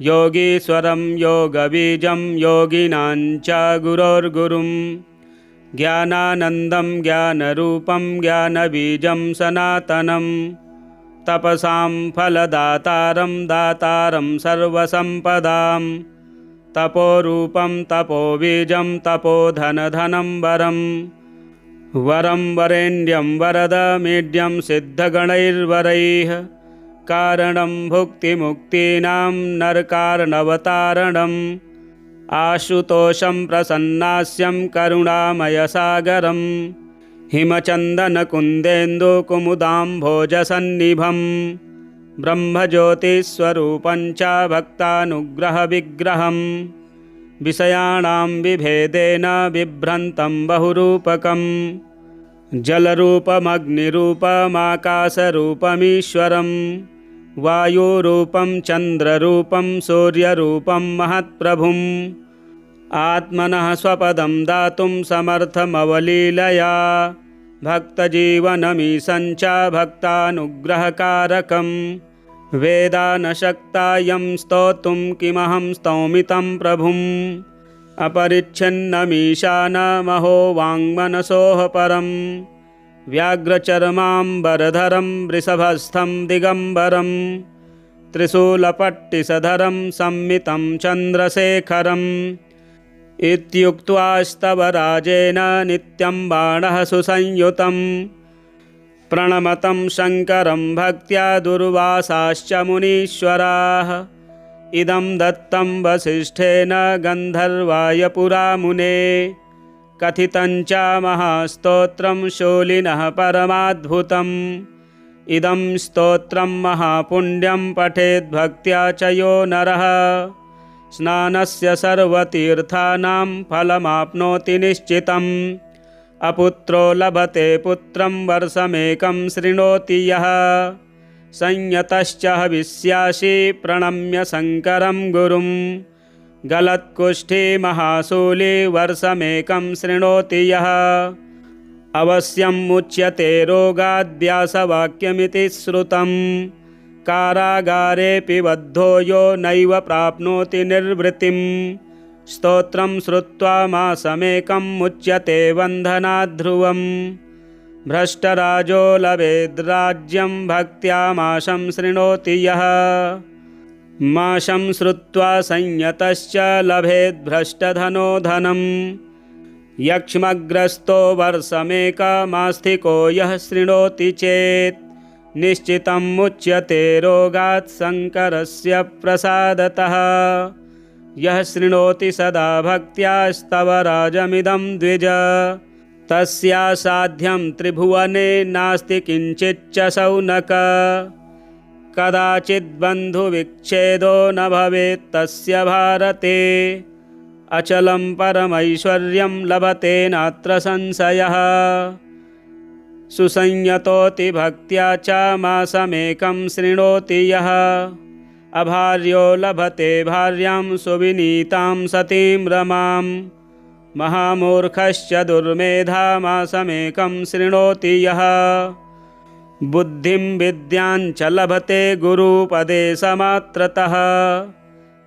योगीश्वरं योगबीजं योगिनां च गुरोर्गुरुं ज्ञानानन्दं ज्ञानरूपं ज्ञानबीजं सनातनं तपसां फलदातारं दातारं सर्वसम्पदां तपोरूपं तपोबीजं तपोधनधनं वरं वरं वरेण्यं वरदमीड्यं सिद्धगणैर्वरैः कारणं भुक्तिमुक्तीनां नरकार्णवतारणम् आशुतोषं प्रसन्नास्यं करुणामयसागरं हिमचन्दनकुन्देन्दुकुमुदाम्भोजसन्निभं ब्रह्मज्योतिस्वरूपं च भक्तानुग्रहविग्रहं विषयाणां विभेदेन बिभ्रन्तं बहुरूपकं जलरूपमग्निरूपमाकाशरूपमीश्वरं वायुरूपं चन्द्ररूपं सूर्यरूपं महत्प्रभुम् आत्मनः स्वपदं दातुं समर्थमवलीलया भक्तजीवनमीशं च भक्तानुग्रहकारकं वेदा न शक्ता यं स्तोतुं किमहं स्तौमि तं प्रभुम् अपरिच्छिन्नमीशानमहो वाङ्मनसोः परं व्याघ्रचर्माम्बरधरं वृषभस्थं दिगम्बरं त्रिशूलपट्टिसधरं संमितं चन्द्रशेखरम् इत्युक्त्वा राजेन नित्यं बाणः सुसंयुतं प्रणमतं शङ्करं भक्त्या दुर्वासाश्च मुनीश्वराः इदं दत्तं वसिष्ठेन गन्धर्वाय पुरा मुने कथितं च महास्तोत्रं शूलिनः परमाद्भुतम् इदं स्तोत्रं महापुण्यं पठेद्भक्त्या च यो नरः स्नानस्य सर्वतीर्थानां फलमाप्नोति निश्चितम् अपुत्रो लभते पुत्रं वर्षमेकं शृणोति यः संयतश्च हविष्यासि प्रणम्य शङ्करं गुरुं गलत्कुष्ठी महाशूली वर्षमेकं शृणोति यः अवश्यं मुच्यते रोगाद्व्यासवाक्यमिति श्रुतं कारागारेऽपि बद्धो यो नैव प्राप्नोति निर्वृतिं स्तोत्रं श्रुत्वा मासमेकं मुच्यते बन्धनाद्ध्रुवम् भ्रष्टराजो लभेद्राज्यं भक्त्या मासं शृणोति यः मासं श्रुत्वा संयतश्च लभेद्भ्रष्टधनो धनं यक्ष्मग्रस्तो वर्षमेकमास्तिको यः शृणोति चेत् निश्चितं मुच्यते रोगात् शङ्करस्य प्रसादतः यः शृणोति सदा भक्त्या स्तवराजमिदं द्विज तस्यासाध्यं त्रिभुवने नास्ति किञ्चिच्च शौनक कदाचिद्बन्धुविच्छेदो न भवेत् तस्य भारते अचलं परमैश्वर्यं लभते नात्र संशयः सुसंयतोति भक्त्या च मासमेकं शृणोति यः अभार्यो लभते भार्यां सुविनीतां सतीं रमां महामूर्खश्च दुर्मेधा मासमेकं शृणोति यः बुद्धिं विद्यां च लभते गुरुपदेशमात्रतः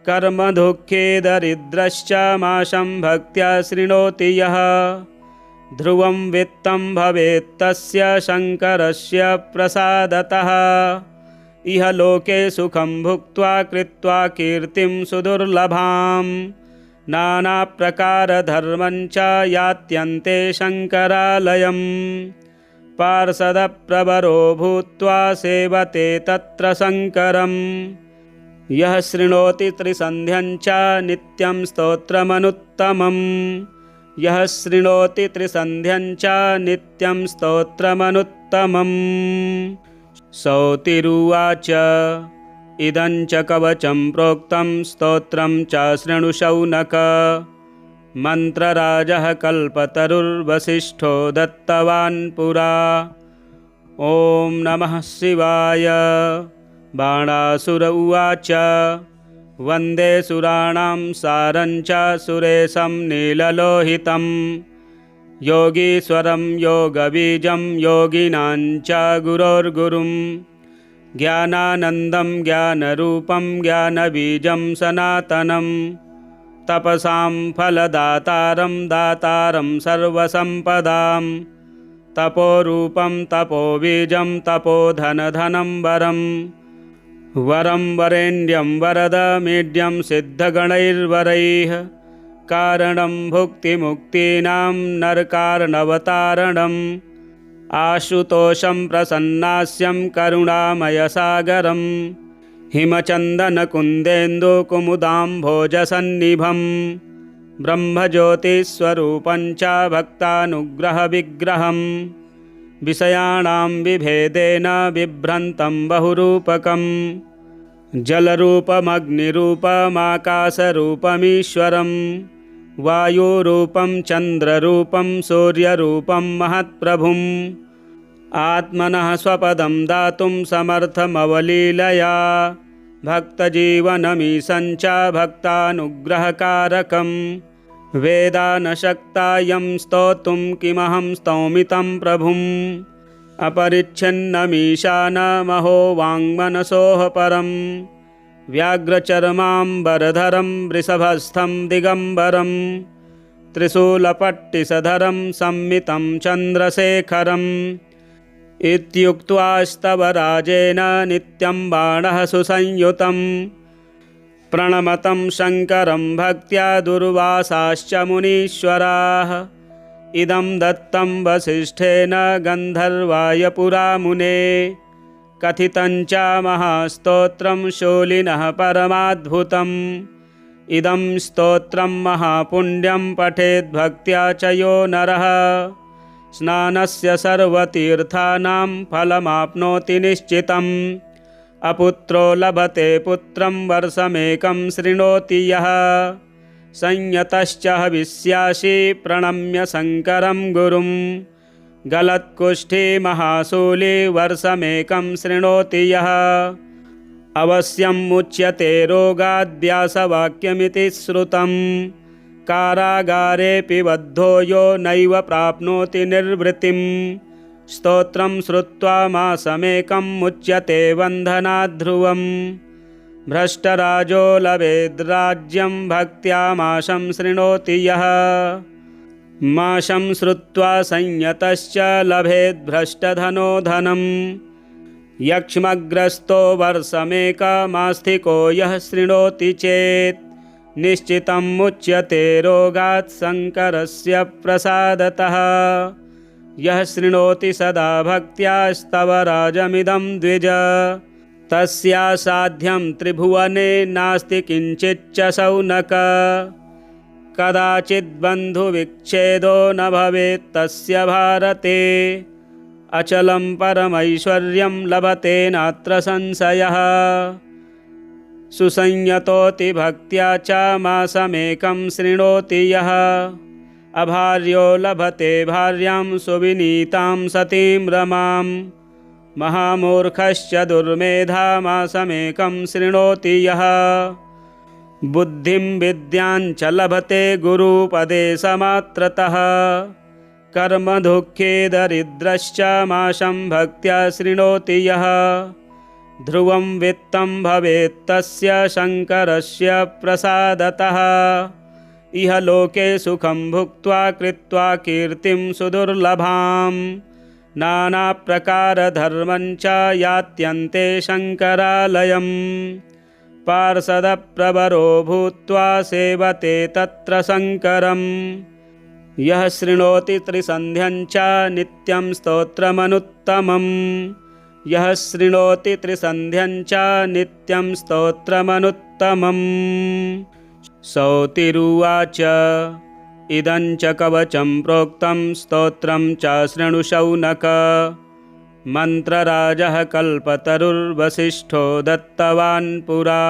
कर्मदुःखे दरिद्रश्च मासं भक्त्या शृणोति यः ध्रुवं वित्तं भवेत् तस्य शङ्करस्य प्रसादतः इह लोके सुखं भुक्त्वा कृत्वा कीर्तिं सुदुर्लभां नानाप्रकारधर्मं च यात्यन्ते शङ्करालयं पार्षदप्रवरो भूत्वा सेवते तत्र शङ्करं यः शृणोति त्रिसन्ध्यं च नित्यं स्तोत्रमनुत्तमम् यः शृणोति त्रिसन्ध्यं च नित्यं स्तोत्रमनुत्तमम् सौतिरुवाच इदं च कवचं प्रोक्तं स्तोत्रं च शृणु शौनक मन्त्रराजः कल्पतरुर्वसिष्ठो दत्तवान् पुरा ॐ नमः शिवाय बाणासुर उवाच वन्दे सुराणां सारं च सुरेशं नीललोहितं योगीश्वरं योगबीजं योगिनां च गुरोर्गुरुं ज्ञानानन्दं ज्ञानरूपं ज्ञानबीजं सनातनं तपसां फलदातारं दातारं सर्वसम्पदां तपोरूपं तपोबीजं तपोधनधनं वरं वरं वरेण्यं वरदमीड्यं सिद्धगणैर्वरैः कारणं भुक्तिमुक्तीनां नरकार्णवतारणम् आशुतोषं प्रसन्नास्यं करुणामयसागरं हिमचन्दनकुन्देन्दुकुमुदाम्भोजसन्निभं ब्रह्मज्योतिस्वरूपं च भक्तानुग्रहविग्रहं विषयाणां विभेदेन बिभ्रन्तं बहुरूपकं जलरूपमग्निरूपमाकाशरूपमीश्वरं वायुरूपं चन्द्ररूपं सूर्यरूपं महत्प्रभुम् आत्मनः स्वपदं दातुं समर्थमवलीलया भक्तजीवनमीशं च भक्तानुग्रहकारकं वेदा न शक्ता यं स्तोतुं किमहं स्तौमि तं प्रभुम् अपरिच्छिन्नमीशानमहो वाङ्मनसोः परं व्याघ्रचर्माम्बरधरं वृषभस्थं दिगम्बरं त्रिशूलपट्टिसधरं संमितं चन्द्रशेखरम् इत्युक्त्वास्तव राजेन नित्यं बाणः सुसंयुतं प्रणमतं शङ्करं भक्त्या दुर्वासाश्च मुनीश्वराः इदं दत्तं वसिष्ठेन गन्धर्वाय पुरा मुने कथितं च महास्तोत्रं शूलिनः परमाद्भुतम् इदं स्तोत्रं महापुण्यं पठेद्भक्त्या च यो नरः स्नानस्य सर्वतीर्थानां फलमाप्नोति निश्चितम् अपुत्रो लभते पुत्रं वर्षमेकं शृणोति यः संयतश्च हविष्यासि प्रणम्य शङ्करं गुरुं गलत्कुष्ठी महाशूली वर्षमेकं शृणोति यः अवश्यं मुच्यते रोगाद्यासवाक्यमिति श्रुतं कारागारेऽपि बद्धो यो नैव प्राप्नोति निर्वृतिं स्तोत्रं श्रुत्वा मासमेकं मुच्यते बन्धनाद्ध्रुवम् भ्रष्टराजो लभेद्राज्यं भक्त्या मासं शृणोति यः मासं श्रुत्वा संयतश्च लभेद्भ्रष्टधनो धनम् यक्ष्मग्रस्तो वर्षमेकमास्थिको यः शृणोति चेत् निश्चितं मुच्यते रोगात् शङ्करस्य प्रसादतः यः शृणोति सदा भक्त्यास्तव राजमिदं द्विज तस्यासाध्यं त्रिभुवने नास्ति किञ्चिच्च शौनक कदाचिद्बन्धुविच्छेदो न भवेत् तस्य भारते अचलं परमैश्वर्यं लभते नात्र संशयः सुसंयतोति भक्त्या च मासमेकं शृणोति यः अभार्यो लभते भार्यां सुविनीतां सतीं रमां महामूर्खश्च दुर्मेधा मासमेकं शृणोति यः बुद्धिं विद्यां च लभते गुरुपदेशमात्रतः कर्मदुःखे दरिद्रश्च मासं भक्त्या शृणोति यः ध्रुवं वित्तं भवेत् तस्य शङ्करस्य प्रसादतः इह लोके सुखं भुक्त्वा कृत्वा कीर्तिं सुदुर्लभां नानाप्रकारधर्मं च यात्यन्ते शङ्करालयम् पार्षदप्रवरो भूत्वा सेवते तत्र शङ्करम् यः शृणोति त्रिसन्ध्यं च नित्यं स्तोत्रमनुत्तमम् यः शृणोति त्रिसन्ध्यं च नित्यं स्तोत्रमनुत्तमम् सौतिरुवाच इदं च कवचं प्रोक्तं स्तोत्रं च शृणु शौनक मन्त्रराजः कल्पतरुर्वसिष्ठो दत्तवान् पुरा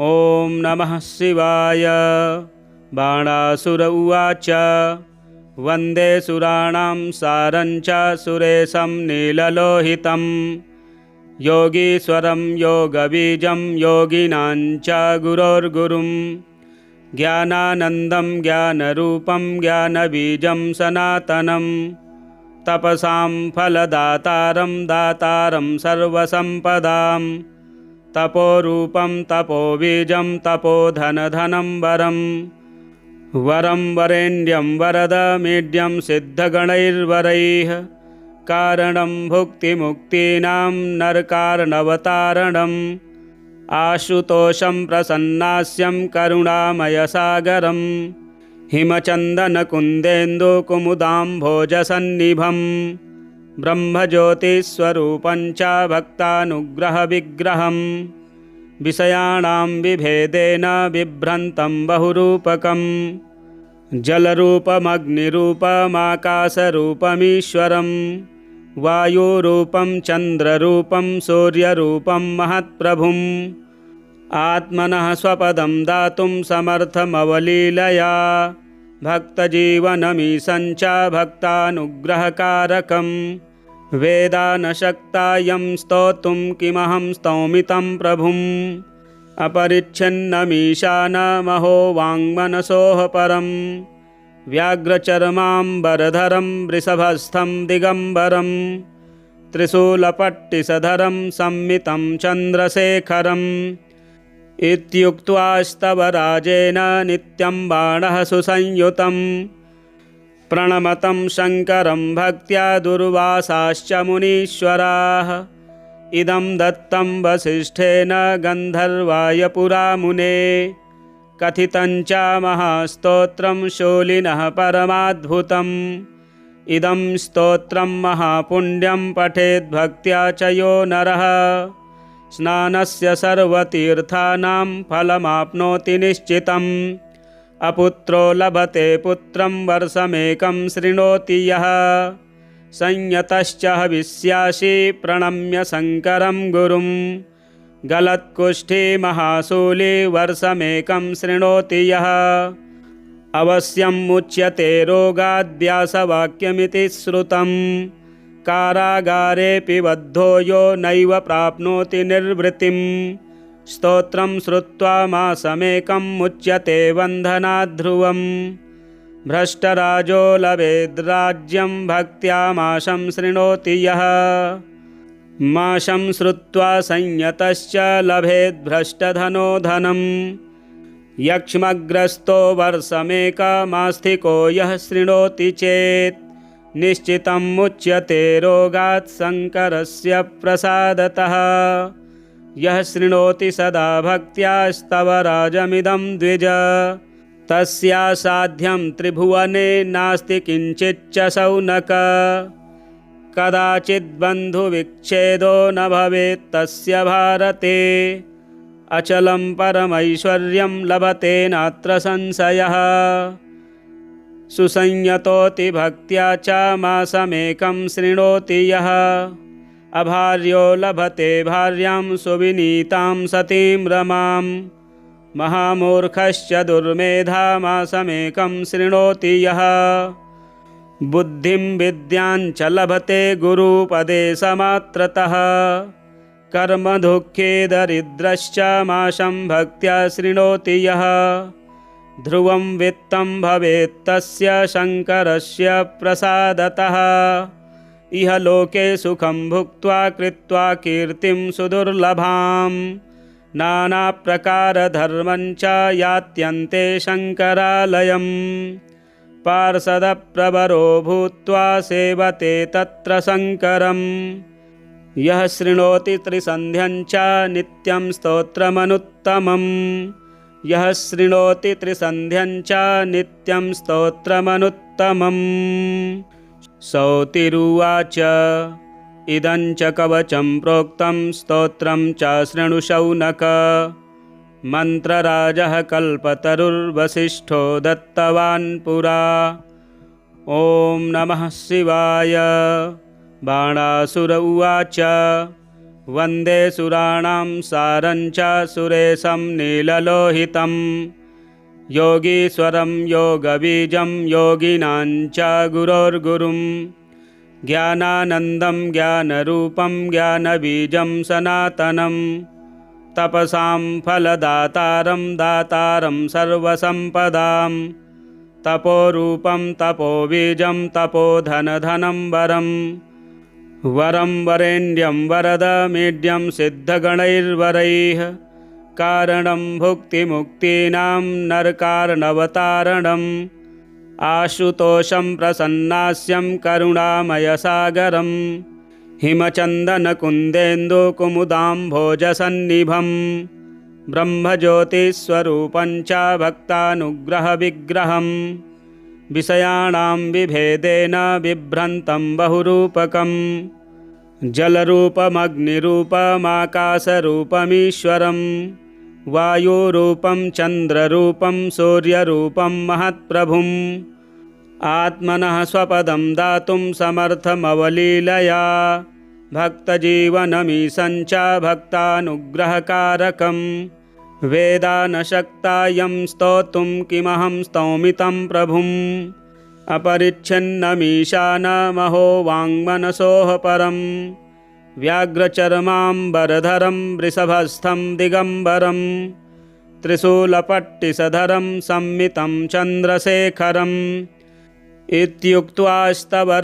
ॐ नमः शिवाय। बाणासुर उवाच वन्दे सुराणां सारं च सुरेशं नीललोहितं योगीश्वरं योगबीजं योगिनां च गुरोर्गुरुं ज्ञानानन्दं ज्ञानरूपं ज्ञानबीजं सनातनं तपसां फलदातारं दातारं सर्वसम्पदां तपोरूपं तपोबीजं तपोधनधनं वरं वरं वरेण्यं वरदमीड्यं सिद्धगणैर्वरैः कारणं भुक्तिमुक्तीनां नरकार्णवतारणम् आशुतोषं प्रसन्नास्यं करुणामयसागरं हिमचन्दनकुन्देन्दुकुमुदाम्भोजसन्निभं ब्रह्मज्योतिस्वरूपं च भक्तानुग्रहविग्रहं विषयाणां विभेदेन बिभ्रन्तं बहुरूपकं जलरूपमग्निरूपमाकाशरूपमीश्वरं वायुरूपं चन्द्ररूपं सूर्यरूपं महत्प्रभुम् आत्मनः स्वपदं दातुं समर्थमवलीलया भक्तजीवनमीशं च भक्तानुग्रहकारकं वेदा न शक्ता यं स्तोतुं किमहं स्तौमि तं प्रभुम् अपरिच्छिन्नमीशानमहो वाङ्मनसोः परं व्याघ्रचर्माम्बरधरं वृषभस्थं दिगम्बरं त्रिशूलपट्टिसधरं संमितं चन्द्रशेखरम् इत्युक्त्वा राजेन नित्यं बाणः सुसंयुतं प्रणमतं शङ्करं भक्त्या दुर्वासाश्च मुनीश्वराः इदं दत्तं वसिष्ठेन गन्धर्वाय पुरा मुने कथितं च महास्तोत्रं शूलिनः परमाद्भुतम् इदं स्तोत्रं महापुण्यं पठेद्भक्त्या च यो नरः स्नानस्य सर्वतीर्थानां फलमाप्नोति निश्चितम् अपुत्रो लभते पुत्रं वर्षमेकं शृणोति यः संयतश्च हविष्यासि प्रणम्य शङ्करं गुरुं गलत्कुष्ठी महाशूली वर्षमेकं शृणोति यः अवश्यं मुच्यते रोगाद्व्यासवाक्यमिति श्रुतं कारागारेऽपि बद्धो यो नैव प्राप्नोति निर्वृतिं स्तोत्रं श्रुत्वा मासमेकं मुच्यते बन्धनाद्ध्रुवम् भ्रष्टराजो लभेद्राज्यं भक्त्या मासं शृणोति यः मासं श्रुत्वा संयतश्च लभेद्भ्रष्टधनो धनं यक्ष्मग्रस्तो वर्षमेकमास्तिको यः शृणोति चेत् निश्चितं मुच्यते रोगात् शङ्करस्य प्रसादतः यः शृणोति सदा भक्त्या स्तवराजमिदं द्विज तस्यासाध्यं त्रिभुवने नास्ति किञ्चिच्च शौनक कदाचिद्बन्धुविच्छेदो न भवेत् तस्य भारते अचलं परमैश्वर्यं लभते नात्र संशयः सुसंयतोति भक्त्या च मासमेकं शृणोति यः अभार्यो लभते भार्यां सुविनीतां सतीं रमां महामूर्खश्च दुर्मेधा मासमेकं शृणोति यः बुद्धिं विद्यां च लभते गुरुपदेशमात्रतः कर्मदुःखे दरिद्रश्च मासं भक्त्या शृणोति यः ध्रुवं वित्तं भवेत् तस्य शङ्करस्य प्रसादतः इह लोके सुखं भुक्त्वा कृत्वा कीर्तिं सुदुर्लभां नानाप्रकारधर्मं च यात्यन्ते शङ्करालयम् पार्षदप्रवरो भूत्वा सेवते तत्र शङ्करम् यः शृणोति त्रिसन्ध्यं च नित्यं स्तोत्रमनुत्तमम् यः शृणोति त्रिसन्ध्यं च नित्यं स्तोत्रमनुत्तमम् सौतिरुवाच इदं च कवचं प्रोक्तं स्तोत्रं च शृणु शौनक मन्त्रराजः कल्पतरुर्वसिष्ठो दत्तवान् पुरा ॐ नमः शिवाय बाणासुर उवाच वन्दे सुराणां सारं च सुरेशं नीललोहितं योगीश्वरं योगबीजं योगिनां च गुरोर्गुरुं ज्ञानानन्दं ज्ञानरूपं ज्ञानबीजं सनातनं तपसां फलदातारं दातारं सर्वसम्पदां तपोरूपं तपोबीजं तपोधनधनं वरं वरं वरेण्यं वरदमीड्यं सिद्धगणैर्वरैः कारणं भुक्तिमुक्तीनां नरकार्णवतारणं आशुतोषं प्रसन्नास्यं करुणामयसागरं हिमचन्दनकुन्देन्दुकुमुदाम्भोजसन्निभं ब्रह्मज्योतिस्वरूपं च भक्तानुग्रहविग्रहं विषयाणां विभेदेन बिभ्रन्तं बहुरूपकं जलरूपमग्निरूपमाकाशरूपमीश्वरं वायुरूपं चन्द्ररूपं सूर्यरूपं महत्प्रभुम् आत्मनः स्वपदं दातुं समर्थमवलीलया भक्तजीवनमीशं च भक्तानुग्रहकारकं वेदानशक्तायं स्तोतुं किमहं स्तौमि तं प्रभुम् अपरिच्छिन्नमीशानमहो वाङ्मनसोः परं व्याघ्रचर्माम्बरधरं वृषभस्थं दिगम्बरं त्रिशूलपट्टिसधरं संमितं चन्द्रशेखरम् इत्युक्त्वा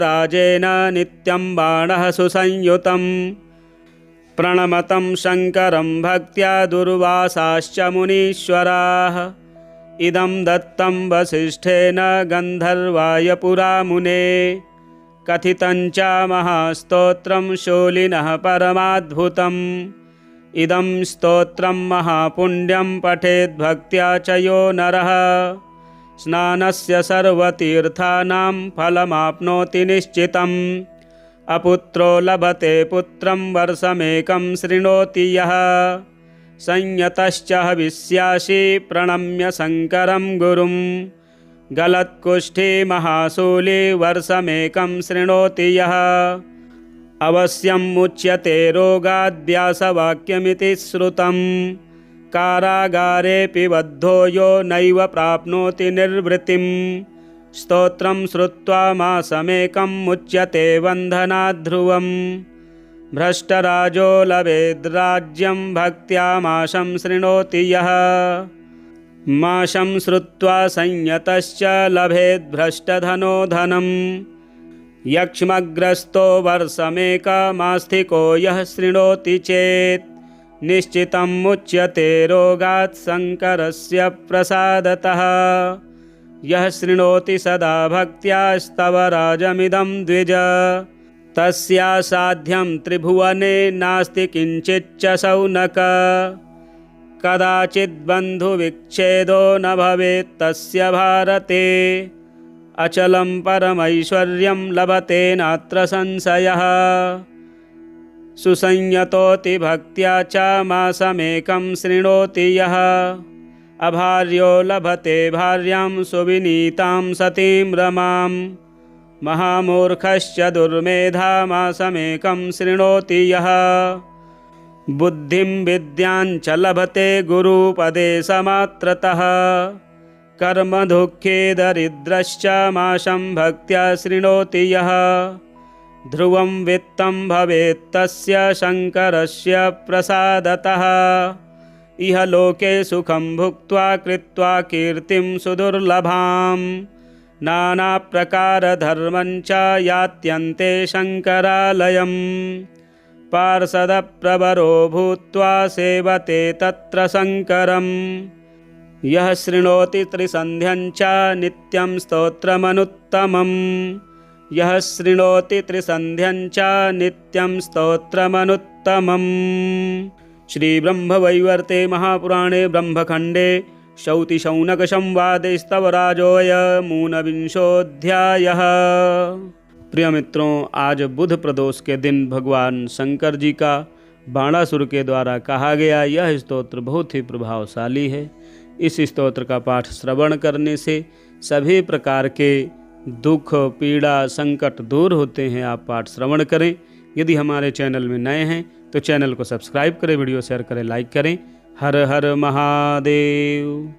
राजेन नित्यं बाणः सुसंयुतं प्रणमतं शङ्करं भक्त्या दुर्वासाश्च मुनीश्वराः इदं दत्तं वसिष्ठेन गन्धर्वाय पुरा मुने कथितं च महास्तोत्रं शूलिनः परमाद्भुतम् इदं स्तोत्रं महापुण्यं पठेद्भक्त्या च यो नरः स्नानस्य सर्वतीर्थानां फलमाप्नोति निश्चितम् अपुत्रो लभते पुत्रं वर्षमेकं शृणोति यः संयतश्च हविष्यासि प्रणम्य शङ्करं गुरुं गलत्कुष्ठी महाशूली वर्षमेकं शृणोति यः अवश्यं मुच्यते रोगाद्व्यासवाक्यमिति श्रुतं कारागारेऽपि बद्धो यो नैव प्राप्नोति निर्वृतिं स्तोत्रं श्रुत्वा मासमेकं मुच्यते बन्धनाद्ध्रुवम् भ्रष्टराजो लभेद्राज्यं भक्त्या मासं शृणोति यः मासं श्रुत्वा संयतश्च लभेद्भ्रष्टधनो धनं यक्ष्मग्रस्तो वर्षमेकमास्थिको यः शृणोति चेत् निश्चितं मुच्यते रोगात् शङ्करस्य प्रसादतः यः शृणोति सदा भक्त्या स्तवराजमिदं द्विज तस्यासाध्यं त्रिभुवने नास्ति किञ्चिच्च शौनक कदाचिद्बन्धुविच्छेदो न भवेत् तस्य भारते अचलं परमैश्वर्यं लभते नात्र संशयः सुसंयतोति भक्त्या च मासमेकं शृणोति यः अभार्यो लभते भार्यां सुविनीतां सतीं रमां महामूर्खश्च दुर्मेधा मासमेकं शृणोति यः बुद्धिं विद्यां च लभते गुरुपदेशमात्रतः कर्मदुःखे दरिद्रश्च मासं भक्त्या शृणोति यः ध्रुवं वित्तं भवेत् तस्य शङ्करस्य प्रसादतः इह लोके सुखं भुक्त्वा कृत्वा कीर्तिं सुदुर्लभां नानाप्रकारधर्मं च यात्यन्ते शङ्करालयम् पार्षदप्रवरो भूत्वा सेवते तत्र शङ्करम् यः शृणोति त्रिसन्ध्यं च नित्यं स्तोत्रमनुत्तमम् यः शृणोति त्रिसन्ध्यं च नित्यं स्तोत्रमनुत्तमम्। श्रीब्रह्मवैवर्ते महापुराणे ब्रह्मखण्डे शौतिशौनकसंवादे स्तवराजोऽयमूनविंशोऽध्यायः। प्रिय मित्रों, आज बुध प्रदोष के दिन भगवान शंकर जी का बाणासुर के द्वारा कहा गया यह स्तोत्र बहुत ही प्रभावशाली है। इस स्तोत्र का पाठ श्रवण करने से सभी प्रकार के दुख, पीड़ा, संकट दूर होते हैं। आप पाठ श्रवण करें। यदि हमारे चैनल में नए हैं तो चैनल को सब्सक्राइब करें, वीडियो शेयर करें, लाइक करें। हर हर महादेव।